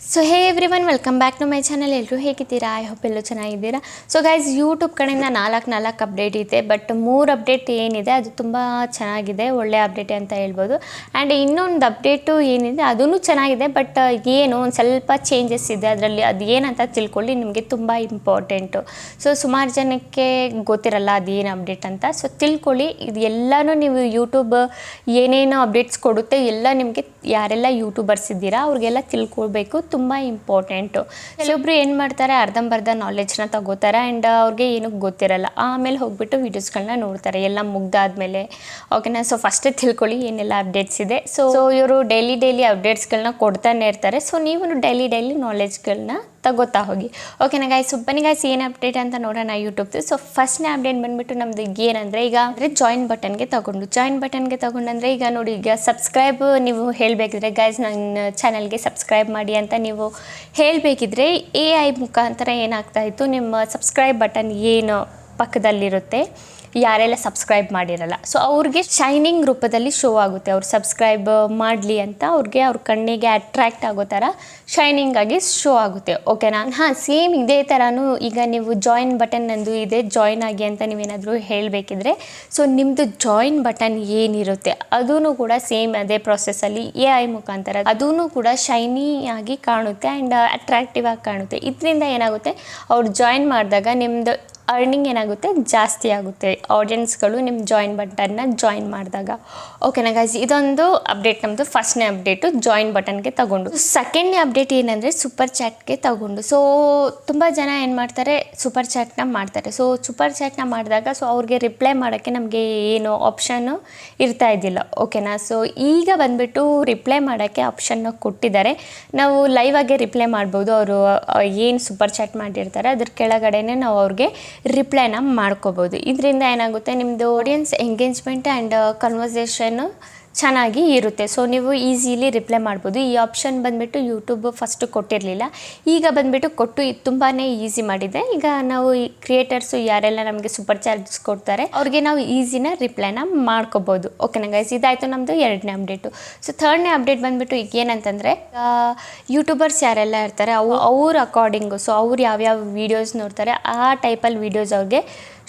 So hey everyone welcome back to my channel. ಎಲ್ಲರೂ ಹೇಗಿದ್ದೀರಾ? I hope ಎಲ್ಲರೂ ಚೆನ್ನಾಗಿದ್ದೀರಾ. ಸೊ ಗೈಸ್, ಯೂಟ್ಯೂಬ್ ಕಡೆಯಿಂದ ನಾಲ್ಕು ಅಪ್ಡೇಟ್ ಇದೆ. ಬಟ್ 3 ಅಪ್ಡೇಟ್ ಏನಿದೆ ಅದು ತುಂಬ ಚೆನ್ನಾಗಿದೆ, ಒಳ್ಳೆ ಅಪ್ಡೇಟ್ ಅಂತ ಹೇಳ್ಬೋದು. ಆ್ಯಂಡ್ ಇನ್ನೊಂದು ಅಪ್ಡೇಟು ಏನಿದೆ ಅದೂ ಚೆನ್ನಾಗಿದೆ. ಬಟ್ ಏನು ಒಂದು ಸ್ವಲ್ಪ ಚೇಂಜಸ್ ಇದೆ ಅದರಲ್ಲಿ. ಅದು ಏನಂತ ತಿಳ್ಕೊಳ್ಳಿ, ನಿಮಗೆ ತುಂಬ ಇಂಪಾರ್ಟೆಂಟು. ಸೊ ಸುಮಾರು ಜನಕ್ಕೆ ಗೊತ್ತಿರಲ್ಲ ಅದು ಏನು ಅಪ್ಡೇಟ್ ಅಂತ. ಸೊ ತಿಳ್ಕೊಳ್ಳಿ, ಇದು ಎಲ್ಲನೂ ನೀವು ಯೂಟ್ಯೂಬ್ ಏನೇನು ಅಪ್ಡೇಟ್ಸ್ ಕೊಡುತ್ತೆ ಎಲ್ಲ ನಿಮಗೆ ಯಾರೆಲ್ಲ ಯೂಟ್ಯೂಬರ್ಸ್ ಇದ್ದೀರಾ ಅವ್ರಿಗೆಲ್ಲ ತಿಳ್ಕೊಳ್ಬೇಕು, ತುಂಬ ಇಂಪಾರ್ಟೆಂಟು. ಕೆಲವೊಬ್ರು ಏನು ಮಾಡ್ತಾರೆ, ಅರ್ಧಂಬರ್ಧ ನಾಲೆಜ್ನ ತಗೋತಾರೆ ಆ್ಯಂಡ್ ಅವ್ರಿಗೆ ಏನೂ ಗೊತ್ತಿರಲ್ಲ. ಆಮೇಲೆ ಹೋಗ್ಬಿಟ್ಟು ವೀಡಿಯೋಸ್ಗಳನ್ನ ನೋಡ್ತಾರೆ ಎಲ್ಲ ಮುಗ್ದಾದ್ಮೇಲೆ. ಓಕೆನಾ? ಸೊ ಫಸ್ಟೇ ತಿಳ್ಕೊಳ್ಳಿ ಏನೆಲ್ಲ ಅಪ್ಡೇಟ್ಸ್ ಇದೆ. ಸೊ ಇವರು ಡೈಲಿ ಅಪ್ಡೇಟ್ಸ್ಗಳನ್ನ ಕೊಡ್ತಾನೆ ಇರ್ತಾರೆ. ಸೊ ನೀವು ಡೈಲಿ ನಾಲೆಜ್ಗಳನ್ನ ತಗೋತಾ ಹೋಗಿ. ಓಕೆನಾ ಗೈಸ್? ಬನ್ನಿ ಗೈಸ್, ಏನು ಅಪ್ಡೇಟ್ ಅಂತ ನೋಡೋಣ ಯೂಟ್ಯೂಬ್ದು. ಸೊ ಫಸ್ಟ್ನೇ ಅಪ್ಡೇಟ್ ಬಂದುಬಿಟ್ಟು ನಮ್ಮದು ಏನಂದರೆ, ಈಗ ಅಂದರೆ ಜಾಯಿನ್ ಬಟನ್ಗೆ ತಗೊಂಡಂದರೆ ಈಗ ನೋಡಿ, ಈಗ ಸಬ್ಸ್ಕ್ರೈಬ್ ನೀವು ಹೇಳಬೇಕಿದ್ರೆ ಗೈಸ್ ನನ್ನ ಚಾನಲ್ಗೆ ಸಬ್ಸ್ಕ್ರೈಬ್ ಮಾಡಿ ಅಂತ ನೀವು ಹೇಳಬೇಕಿದ್ರೆ AI ಮುಖಾಂತರ ಏನಾಗ್ತಾಯಿತ್ತು, ನಿಮ್ಮ ಸಬ್ಸ್ಕ್ರೈಬ್ ಬಟನ್ ಏನು ಪಕ್ಕದಲ್ಲಿರುತ್ತೆ ಯಾರೆಲ್ಲ ಸಬ್ಸ್ಕ್ರೈಬ್ ಮಾಡಿರಲ್ಲ, ಸೊ ಅವ್ರಿಗೆ ಶೈನಿಂಗ್ ರೂಪದಲ್ಲಿ ಶೋ ಆಗುತ್ತೆ. ಅವ್ರು ಸಬ್ಸ್ಕ್ರೈಬ್ ಮಾಡಲಿ ಅಂತ ಅವ್ರಿಗೆ ಅವ್ರ ಕಣ್ಣಿಗೆ ಅಟ್ರ್ಯಾಕ್ಟ್ ಆಗೋ ಥರ ಶೈನಿಂಗ್ ಆಗಿ ಶೋ ಆಗುತ್ತೆ. ಓಕೆನಾ? ಸೇಮ್ ಇದೇ ಥರನೂ ಈಗ ನೀವು ಜಾಯಿನ್ ಬಟನ್ ನಂದು ಇದೆ, ಜಾಯಿನ್ ಆಗಿ ಅಂತ ನೀವೇನಾದರೂ ಹೇಳಬೇಕಿದ್ರೆ ಸೊ ನಿಮ್ಮದು ಜಾಯಿನ್ ಬಟನ್ ಏನಿರುತ್ತೆ ಅದೂ ಕೂಡ ಸೇಮ್ ಅದೇ ಪ್ರೊಸೆಸ್ಸಲ್ಲಿ AI ಮುಖಾಂತರ ಅದೂ ಕೂಡ ಶೈನಿ ಆಗಿ ಕಾಣುತ್ತೆ ಆ್ಯಂಡ್ ಅಟ್ರಾಕ್ಟಿವ್ ಆಗಿ ಕಾಣುತ್ತೆ. ಇದರಿಂದ ಏನಾಗುತ್ತೆ, ಅವ್ರು ಜಾಯಿನ್ ಮಾಡಿದಾಗ ನಿಮ್ಮದು ಅರ್ನಿಂಗ್ ಏನಾಗುತ್ತೆ, ಜಾಸ್ತಿ ಆಗುತ್ತೆ. ಆಡಿಯನ್ಸ್ಗಳು ನಿಮ್ಮ ಜಾಯಿನ್ ಬಟನ್ನ ಜಾಯಿನ್ ಮಾಡಿದಾಗ. ಓಕೆನಾ ಗೈಸ್? ಇದೊಂದು ಅಪ್ಡೇಟ್ ನಮ್ಮದು ಫಸ್ಟ್ನೇ ಅಪ್ಡೇಟು ಜಾಯಿನ್ ಬಟನ್ಗೆ ತಗೊಂಡು. ಸೆಕೆಂಡ್ನೇ ಅಪ್ಡೇಟ್ ಏನಂದರೆ ಸೂಪರ್ ಚಾಟ್ಗೆ ತಗೊಂಡು. ಸೊ ತುಂಬ ಜನ ಏನು ಮಾಡ್ತಾರೆ, ಸೂಪರ್ ಚಾಟ್ನ ಮಾಡ್ತಾರೆ. ಸೊ ಸೂಪರ್ ಚಾಟ್ನ ಮಾಡಿದಾಗ ಸೊ ಅವ್ರಿಗೆ ರಿಪ್ಲೈ ಮಾಡೋಕ್ಕೆ ನಮಗೆ ಏನು ಆಪ್ಷನ್ನು ಇರ್ತಾ ಇದ್ದಿಲ್ಲ. ಓಕೆನಾ? ಸೊ ಈಗ ಬಂದುಬಿಟ್ಟು ರಿಪ್ಲೈ ಮಾಡೋಕ್ಕೆ ಆಪ್ಷನ್ನ ಕೊಟ್ಟಿದ್ದಾರೆ. ನಾವು ಲೈವ್ ಆಗಿ ರಿಪ್ಲೈ ಮಾಡ್ಬೋದು. ಅವರು ಏನು ಸೂಪರ್ ಚಾಟ್ ಮಾಡಿರ್ತಾರೆ ಅದ್ರ ಕೆಳಗಡೆನೇ ನಾವು ಅವ್ರಿಗೆ ರಿಪ್ಲೈನ ಮಾಡ್ಕೋಬೋದು. ಇದರಿಂದ ಏನಾಗುತ್ತೆ, ನಿಮ್ಮದು ಆಡಿಯನ್ಸ್ ಎಂಗೇಜ್ಮೆಂಟ್ ಆ್ಯಂಡ್ ಕನ್ವರ್ಸೇಷನ್ನು ಚೆನ್ನಾಗಿ ಇರುತ್ತೆ. ಸೊ ನೀವು ಈಸಿಲಿ ರಿಪ್ಲೈ ಮಾಡ್ಬೋದು. ಈ ಆಪ್ಷನ್ ಬಂದುಬಿಟ್ಟು ಯೂಟ್ಯೂಬ್ ಫಸ್ಟು ಕೊಟ್ಟಿರಲಿಲ್ಲ, ಈಗ ಬಂದುಬಿಟ್ಟು ಕೊಟ್ಟು ಇದು ತುಂಬಾ ಈಸಿ ಮಾಡಿದೆ. ಈಗ ನಾವು ಈ ಕ್ರಿಯೇಟರ್ಸು ಯಾರೆಲ್ಲ ನಮಗೆ ಸೂಪರ್ ಚಾಟ್ಸ್ ಕೊಡ್ತಾರೆ ಅವ್ರಿಗೆ ನಾವು ಈಸಿನ ರಿಪ್ಲೈನ ಮಾಡ್ಕೋಬೋದು. ಓಕೆನಾ ಗೈಸ್? ಇದಾಯಿತು ನಮ್ಮದು 2ನೇ ಅಪ್ಡೇಟು. ಸೊ 3ನೇ ಅಪ್ಡೇಟ್ ಬಂದುಬಿಟ್ಟು ಈಗ ಏನಂತಂದರೆ, ಯೂಟ್ಯೂಬರ್ಸ್ ಯಾರೆಲ್ಲ ಇರ್ತಾರೆ ಅವ್ರ ಅಕಾರ್ಡಿಂಗು, ಸೊ ಅವ್ರು ಯಾವ್ಯಾವ ವೀಡಿಯೋಸ್ ನೋಡ್ತಾರೆ ಆ ಟೈಪಲ್ಲಿ ವೀಡಿಯೋಸ್ ಅವ್ರಿಗೆ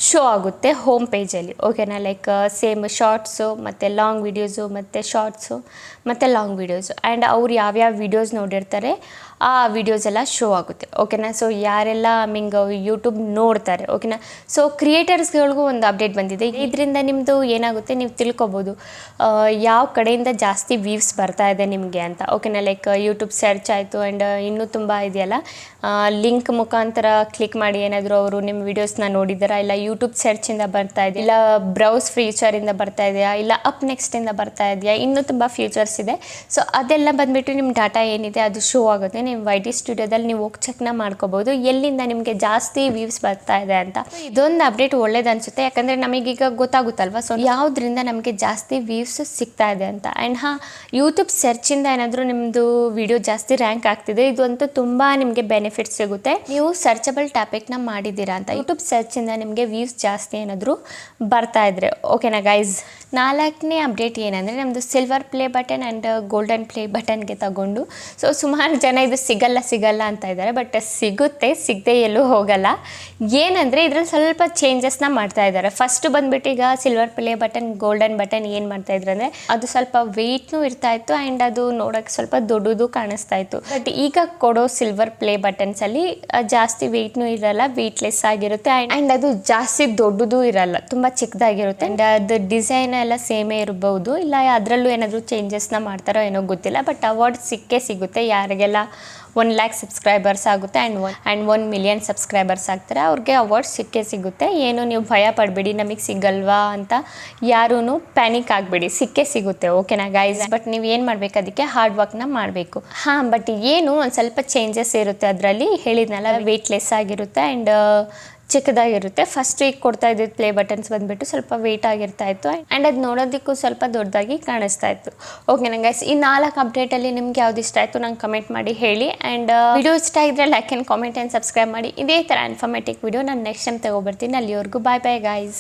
ಶೋ ಆಗುತ್ತೆ ಹೋಮ್ ಪೇಜಲ್ಲಿ. ಓಕೆನಾ? ಲೈಕ್ ಸೇಮ್ ಶಾರ್ಟ್ಸು ಮತ್ತು ಲಾಂಗ್ ವೀಡಿಯೋಸು ಮತ್ತು ಶಾರ್ಟ್ಸು ಮತ್ತು ಲಾಂಗ್ ವೀಡಿಯೋಸು ಆ್ಯಂಡ್ ಅವ್ರು ಯಾವ್ಯಾವ ವೀಡಿಯೋಸ್ ನೋಡಿರ್ತಾರೆ ಆ ವೀಡಿಯೋಸ್ ಎಲ್ಲ ಶೋ ಆಗುತ್ತೆ. ಓಕೆನಾ? ಸೊ ಯಾರೆಲ್ಲ ಯೂಟ್ಯೂಬ್ ನೋಡ್ತಾರೆ. ಓಕೆನಾ? ಸೊ ಕ್ರಿಯೇಟರ್ಸ್ಗಳಿಗೂ ಒಂದು ಅಪ್ಡೇಟ್ ಬಂದಿದೆ. ಇದರಿಂದ ನಿಮ್ಮದು ಏನಾಗುತ್ತೆ, ನೀವು ತಿಳ್ಕೊಬೋದು ಯಾವ ಕಡೆಯಿಂದ ಜಾಸ್ತಿ ವ್ಯೂಸ್ ಬರ್ತಾ ಇದೆ ನಿಮಗೆ ಅಂತ. ಓಕೆನಾ? ಲೈಕ್ ಯೂಟ್ಯೂಬ್ ಸರ್ಚ್ ಆಯಿತು ಆ್ಯಂಡ್ ಇನ್ನೂ ತುಂಬ ಇದೆಯಲ್ಲ, ಲಿಂಕ್ ಮುಖಾಂತರ ಕ್ಲಿಕ್ ಮಾಡಿ ಏನಾದರೂ ಅವರು ನಿಮ್ಮ ವೀಡಿಯೋಸ್ನ ನೋಡಿದಾರಾ, ಇಲ್ಲ ಯೂಟ್ಯೂಬ್ ಸರ್ಚಿಂದ ಬರ್ತಾ ಇದೆಯಾ, ಇಲ್ಲ ಬ್ರೌಸ್ ಫೀಚರಿಂದ ಬರ್ತಾ ಇದೆಯಾ, ಇಲ್ಲ ಅಪ್ ನೆಕ್ಸ್ಟಿಂದ ಬರ್ತಾ ಇದೆಯಾ, ಇನ್ನೂ ತುಂಬ ಫೀಚರ್ಸ್ ಇದೆ. ಸೊ ಅದೆಲ್ಲ ಬಂದುಬಿಟ್ಟು ನಿಮ್ಮ ಡಾಟಾ ಏನಿದೆ ಅದು ಶೋ ಆಗುತ್ತೆ. ನೀವು YT ಸ್ಟುಡಿಯೋದಲ್ಲಿ ನೀವು ಹೋಗಿ ಚೆಕ್ನ ಮಾಡ್ಕೋಬೋದು ಎಲ್ಲಿಂದ ನಿಮಗೆ ಜಾಸ್ತಿ ವ್ಯೂಸ್ ಬರ್ತಾ ಇದೆ ಅಂತ. ಇದೊಂದು ಅಪ್ಡೇಟ್ ಒಳ್ಳೇದು ಅನಿಸುತ್ತೆ, ಯಾಕಂದರೆ ನಮಗೀಗ ಗೊತ್ತಾಗುತ್ತಲ್ವ ಸೊ ಯಾವುದರಿಂದ ನಮಗೆ ಜಾಸ್ತಿ ವ್ಯೂಸ್ ಸಿಗ್ತಾ ಇದೆ ಅಂತ. ಆ್ಯಂಡ್ ಯೂಟ್ಯೂಬ್ ಸರ್ಚಿಂದ ಏನಾದರೂ ನಿಮ್ಮದು ವಿಡಿಯೋ ಜಾಸ್ತಿ ರ್ಯಾಂಕ್ ಆಗ್ತಿದೆ, ಇದಂತೂ ತುಂಬ ನಿಮಗೆ ಬೆನಿಫಿಟ್ ಸಿಗುತ್ತೆ. ನೀವು ಸರ್ಚಬಲ್ ಟಾಪಿಕ್ನ ಮಾಡಿದ್ದೀರಾ ಅಂತ ಯೂಟ್ಯೂಬ್ ಸರ್ಚಿಂದ ನಿಮಗೆ ವ್ಯೂಸ್ ಜಾಸ್ತಿ ಏನಾದರೂ ಬರ್ತಾ ಇದ್ರೆ. ಓಕೆನಾ ಗೈಸ್? 4ನೇ ಅಪ್ಡೇಟ್ ಏನಂದರೆ, ನಮ್ಮದು silver play button and golden play ಬಟನ್ಗೆ ತಗೊಂಡು. ಸೊ ಸುಮಾರು ಜನ ಇದು ಸಿಗಲ್ಲ ಅಂತ ಇದ್ದಾರೆ, ಬಟ್ ಸಿಗುತ್ತೆ, ಸಿಗದೆ ಎಲ್ಲೂ ಹೋಗಲ್ಲ. ಏನಂದರೆ ಇದರಲ್ಲಿ ಸ್ವಲ್ಪ ಚೇಂಜಸ್ನ ಮಾಡ್ತಾ ಇದ್ದಾರೆ. ಫಸ್ಟು ಬಂದುಬಿಟ್ಟು ಈಗ silver play button golden button ಏನು ಮಾಡ್ತಾಯಿದ್ರು ಅಂದರೆ, ಅದು ಸ್ವಲ್ಪ ವೆಯ್ಟ್ನೂ ಇರ್ತಾಯಿತ್ತು ಆ್ಯಂಡ್ ಅದು ನೋಡೋಕ್ಕೆ ಸ್ವಲ್ಪ ದೊಡ್ಡದು ಕಾಣಿಸ್ತಾ ಇತ್ತು. ಬಟ್ ಈಗ ಕೊಡೋ ಸಿಲ್ವರ್ ಪ್ಲೇ ಬಟನ್ಸಲ್ಲಿ ಜಾಸ್ತಿ ವೆಯ್ಟ್ನೂ ಇರಲ್ಲ, ವೆಯ್ಟ್ಲೆಸ್ ಆಗಿರುತ್ತೆ ಆ್ಯಂಡ್ ಅದು ಜಾಸ್ತಿ ದೊಡ್ಡದು ಇರಲ್ಲ, ತುಂಬ ಚಿಕ್ಕದಾಗಿರುತ್ತೆ ಆ್ಯಂಡ್ ಅದು ಡಿಸೈನ್ ಎಲ್ಲ ಸೇಮೇ ಇರಬಹುದು, ಇಲ್ಲ ಅದರಲ್ಲೂ ಏನಾದರೂ ಚೇಂಜಸ್ನ ಮಾಡ್ತಾರೋ ಏನೋ ಗೊತ್ತಿಲ್ಲ. ಬಟ್ ಅವಾರ್ಡ್ ಸಿಗುತ್ತೆ ಯಾರಿಗೆಲ್ಲ 1 lakh ಸಬ್ಸ್ಕ್ರೈಬರ್ಸ್ ಆಗುತ್ತೆ ಆ್ಯಂಡ್ 1 million ಸಬ್ಸ್ಕ್ರೈಬರ್ಸ್ ಆಗ್ತಾರೆ ಅವ್ರಿಗೆ ಅವಾರ್ಡ್ ಸಿಗುತ್ತೆ. ಏನು ನೀವು ಭಯ ಪಡಬೇಡಿ ನಮಗೆ ಸಿಗಲ್ವಾ ಅಂತ ಯಾರೂ ಪ್ಯಾನಿಕ್ ಆಗಬೇಡಿ, ಸಿಗುತ್ತೆ. ಓಕೆನಾ ಗೈಸ್? ಬಟ್ ನೀವು ಏನು ಮಾಡಬೇಕು, ಅದಕ್ಕೆ ಹಾರ್ಡ್ ವರ್ಕ್ನ ಮಾಡಬೇಕು. ಬಟ್ ಏನು ಒಂದು ಸ್ವಲ್ಪ ಚೇಂಜಸ್ ಇರುತ್ತೆ ಅದರಲ್ಲಿ. ಹೇಳಿದ್ನಲ್ಲ, ವೆಯ್ಟ್ಲೆಸ್ ಆಗಿರುತ್ತೆ ಆ್ಯಂಡ್ ಚಿಕ್ಕದಾಗಿರುತ್ತೆ. ಫಸ್ಟ್ ಈಗ ಕೊಡ್ತಾ ಇದ್ದಿದ್ದು ಪ್ಲೇ ಬಟನ್ಸ್ ಬಂದುಬಿಟ್ಟು ಸ್ವಲ್ಪ ವೆಯ್ಟ್ ಆಗಿರ್ತಾ ಇತ್ತು ಆ್ಯಂಡ್ ಅದು ನೋಡೋದಕ್ಕೂ ಸ್ವಲ್ಪ ದೊಡ್ಡದಾಗಿ ಕಾಣಿಸ್ತಾ ಇತ್ತು. ಓಕೆನಾ ಗೈಸ್? ಈ 4 ಅಪ್ಡೇಟಲ್ಲಿ ನಿಮ್ಗೆ ಯಾವ್ದು ಇಷ್ಟ ಆಯಿತು ನಂಗೆ ಕಮೆಂಟ್ ಮಾಡಿ ಹೇಳಿ. ಆ್ಯಂಡ್ ವಿಡಿಯೋ ಇಷ್ಟ ಇದ್ದರೆ like and comment and subscribe ಮಾಡಿ. ಇದೇ ಥರ ಇನ್ಫಾರ್ಮೇಟಿವ್ ವಿಡಿಯೋ ನಾನು ನೆಕ್ಸ್ಟ್ ಟೈಮ್ ತೊಗೊಬರ್ತೀನಿ. ಅಲ್ಲಿವರೆಗೂ ಬಾಯ್ ಗೈಸ್.